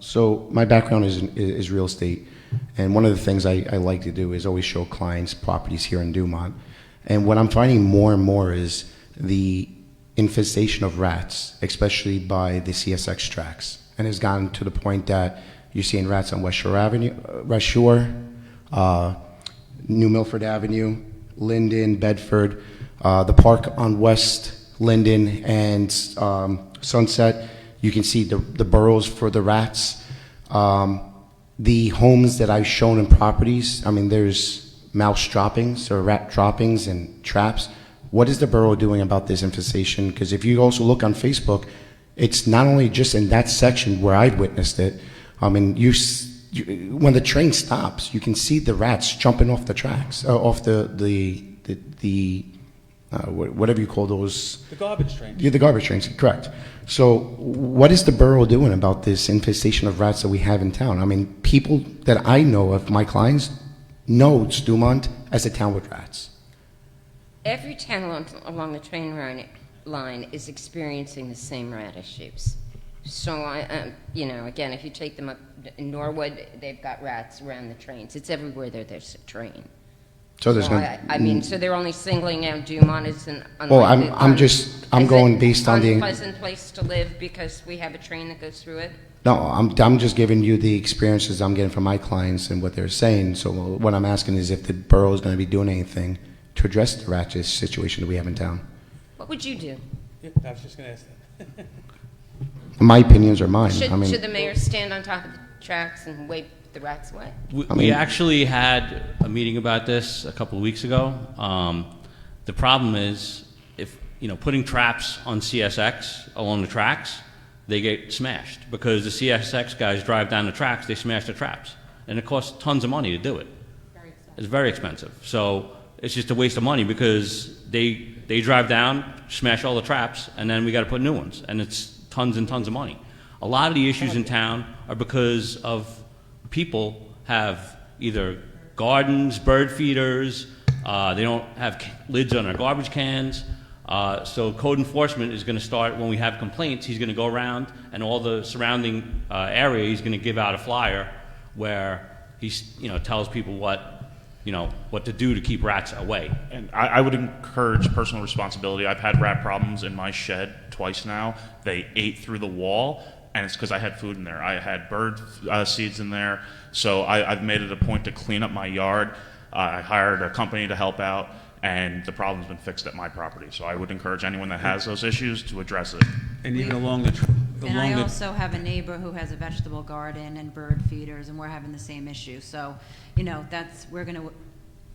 so my background is real estate, and one of the things I like to do is always show clients properties here in Dumont. And what I'm finding more and more is the infestation of rats, especially by the CSX tracks. And it's gotten to the point that you're seeing rats on West Shore Avenue, New Milford Avenue, Linden, Bedford, the park on West Linden and Sunset. You can see the burrows for the rats. The homes that I've shown in properties, I mean, there's mouse droppings or rat droppings and traps. What is the borough doing about this infestation? Because if you also look on Facebook, it's not only just in that section where I've witnessed it. I mean, when the train stops, you can see the rats jumping off the tracks, off the whatever you call those. The garbage train. Yeah, the garbage trains, correct. So what is the borough doing about this infestation of rats that we have in town? I mean, people that I know of, my clients, know Dumont as a town with rats. every town along the train line is experiencing the same rat issues. So, again, if you take them up in Norwood, they've got rats around the trains. It's everywhere there's a train. So there's So they're only singling out Dumont as an Well, I'm going based on the. unpleasant place to live because we have a train that goes through it. No, I'm just giving you the experiences I'm getting from my clients and what they're saying. So what I'm asking is if the borough is going to be doing anything to address the rat situation that we have in town. What would you do? Yeah, I was just going to ask that. My opinions are mine. Should, I mean, should the mayor stand on top of the tracks and wave the rats away? We actually had a meeting about this a couple of weeks ago. The problem is, if putting traps on CSX along the tracks, they get smashed because the CSX guys drive down the tracks, they smash the traps, and it costs tons of money to do it. It's very expensive. So it's just a waste of money because they drive down, smash all the traps, and then we got to put new ones, and it's tons and tons of money. A lot of the issues in town are because of people have either gardens, bird feeders, they don't have lids on their garbage cans. So code enforcement is going to start when we have complaints. He's going to go around and all the surrounding area. He's going to give out a flyer where he tells people what to do to keep rats away. And I would encourage personal responsibility. I've had rat problems in my shed twice now. They ate through the wall, and it's because I had food in there. I had bird seeds in there, so I've made it a point to clean up my yard. I hired a company to help out, and the problem's been fixed at my property. So I would encourage anyone that has those issues to address it. And even along the And I also have a neighbor who has a vegetable garden and bird feeders, and we're having the same issue. So, we're going to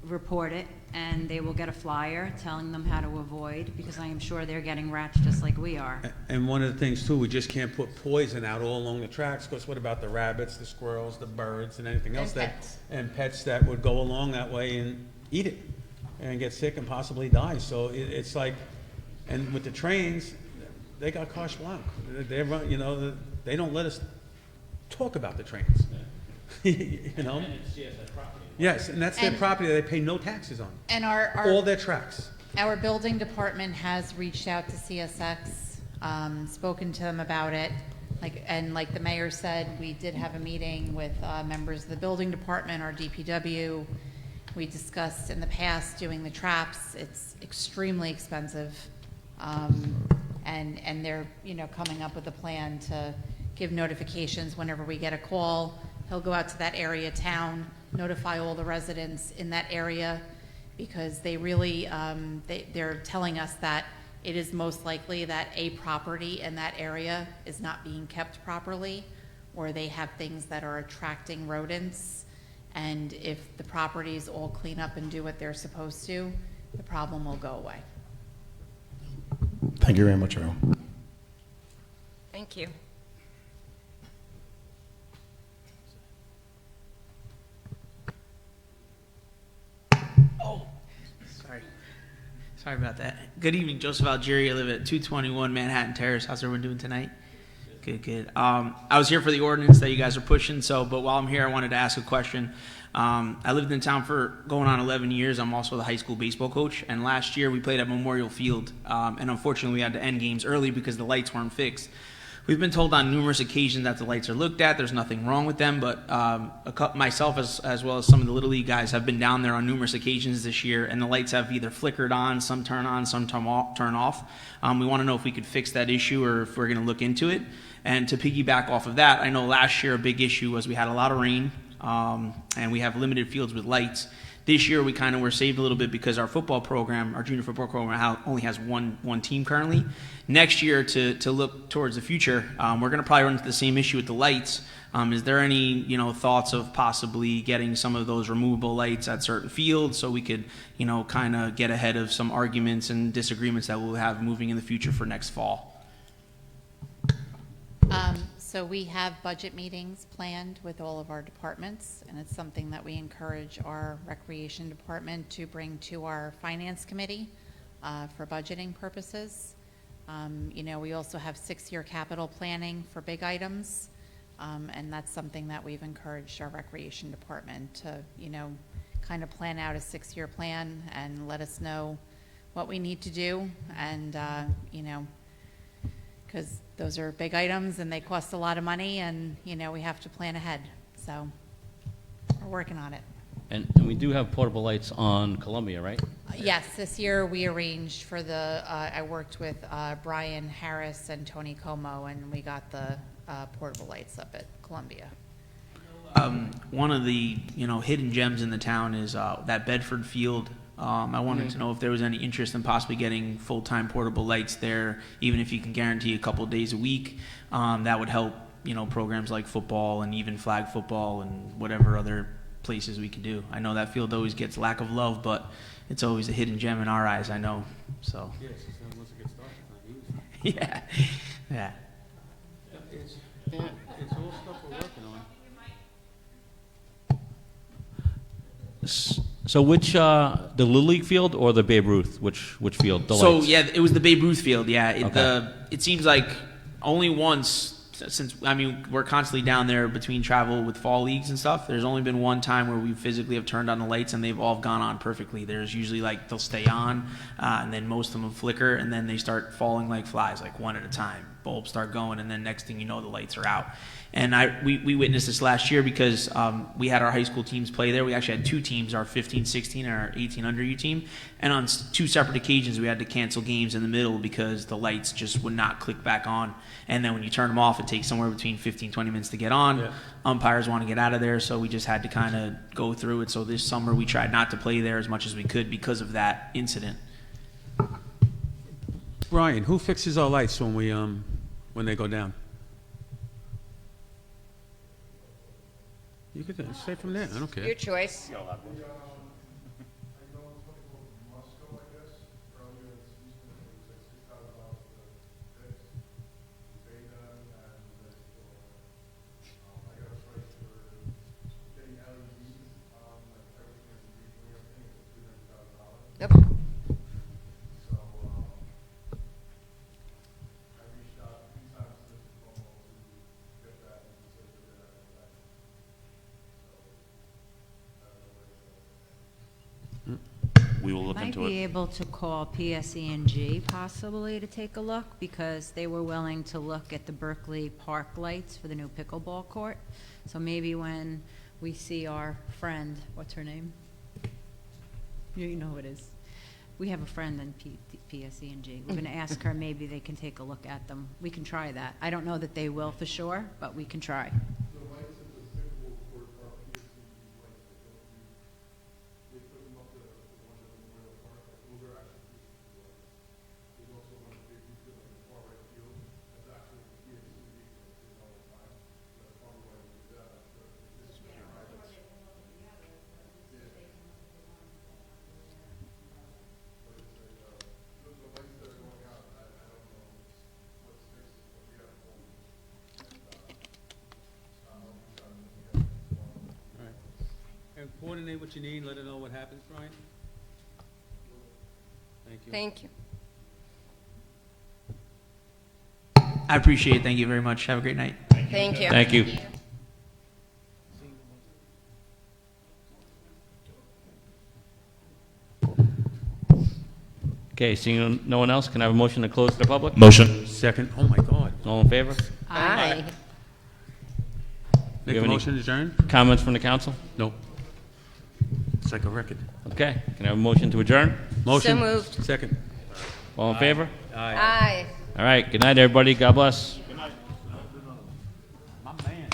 report it, and they will get a flyer telling them how to avoid, because I am sure they're getting rats just like we are. And one of the things, too, we just can't put poison out all along the tracks, because what about the rabbits, the squirrels, the birds, and anything else and pets that would go along that way and eat it and get sick and possibly die. So it's like, and with the trains, they got carte blanche. They run, they don't let us talk about the trains. Yes, and that's their property that they pay no taxes on. And all their tracks. Our building department has reached out to CSX, spoken to them about it. Like the mayor said, we did have a meeting with members of the building department, our DPW. We discussed in the past doing the traps. It's extremely expensive. And they're, coming up with a plan to give notifications whenever we get a call. He'll go out to that area of town, notify all the residents in that area, because they really, they're telling us that it is most likely that a property in that area is not being kept properly, or they have things that are attracting rodents. And if the properties all clean up and do what they're supposed to, the problem will go away. Thank you very much, Earl. Thank you. Sorry about that. Good evening, Joseph Algieri. I live at 221 Manhattan Terrace. How's everyone doing tonight? Good. I was here for the ordinance that you guys are pushing, but while I'm here, I wanted to ask a question. I lived in town for going on 11 years. I'm also the high school baseball coach, and last year we played at Memorial Field, and unfortunately we had to end games early because the lights weren't fixed. We've been told on numerous occasions that the lights are looked at. There's nothing wrong with them, but myself as well as some of the Little League guys have been down there on numerous occasions this year, and the lights have either flickered on, some turn on, some turn off. We want to know if we could fix that issue or if we're going to look into it. And to piggyback off of that, I know last year a big issue was we had a lot of rain, and we have limited fields with lights. This year we kind of were saved a little bit because our football program, our junior football program, only has one team currently. Next year, to look towards the future, we're going to probably run into the same issue with the lights. Is there any thoughts of possibly getting some of those removable lights at certain fields so we could kind of get ahead of some arguments and disagreements that we'll have moving in the future for next fall? So we have budget meetings planned with all of our departments, and it's something that we encourage our recreation department to bring to our finance committee for budgeting purposes. We also have 6-year capital planning for big items, and that's something that we've encouraged our recreation department to, kind of plan out a 6-year plan and let us know what we need to do, and, because those are big items and they cost a lot of money, and we have to plan ahead. So we're working on it. And we do have portable lights on Columbia, right? Yes, this year we arranged for I worked with Brian Harris and Tony Como, and we got the portable lights up at Columbia. One of the hidden gems in the town is that Bedford Field. I wanted to know if there was any interest in possibly getting full-time portable lights there, even if you can guarantee a couple of days a week. That would help, programs like football and even flag football and whatever other places we could do. I know that field always gets lack of love, but it's always a hidden gem in our eyes, I know. So. Yes, once it gets started, it's not used. Yeah. It's all stuff we're working on. So which, the Little League field or the Babe Ruth? Which field? The lights? Yeah, it was the Babe Ruth field. Yeah, Okay. It seems like only once since we're constantly down there between travel with fall leagues and stuff. There's only been one time where we physically have turned on the lights and they've all gone on perfectly. There's usually they'll stay on, and then most of them flicker, and then they start falling like flies, like one at a time. Bulbs start going, and then next thing you know, the lights are out. And we witnessed this last year because we had our high school teams play there. We actually had 2 teams, our 15-16 and our 18 under U team. And on 2 separate occasions, we had to cancel games in the middle because the lights just would not click back on. And then when you turn them off, it takes somewhere between 15-20 minutes to get on. Yeah. Umpires want to get out of there, so we just had to kind of go through it. So this summer, we tried not to play there as much as we could because of that incident. Brian, who fixes our lights when they go down? You could say from there. I don't care. Your choice. Yep. we will look Might into be it. able to call PSE&G possibly to take a look, because they were willing to look at the Berkeley Park lights for the new pickleball court. So maybe when we see our friend, what's her name? You know who it is. We have a friend in PSE&G. We're going to ask her, maybe they can take a look at them. We can try that. I don't know that they will for sure, but we can try. And coordinate what you need, let her know what happens, Brian. Thank you. Thank you. I appreciate it. Thank you very much. Have a great night. Thank you. Thank you. Okay, seeing no one else, can I have a motion to close to the public? Motion. Second, oh my God. All in favor? Aye. Make have a any- motion to adjourn? Comments from the council? No. It's like a record. Okay, can I have a motion to adjourn? Motion. moved. Second. All in favor? Aye. All right, good night, everybody. God bless. My man.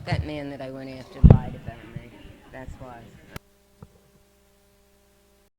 That man that I went after lied about me. That's why.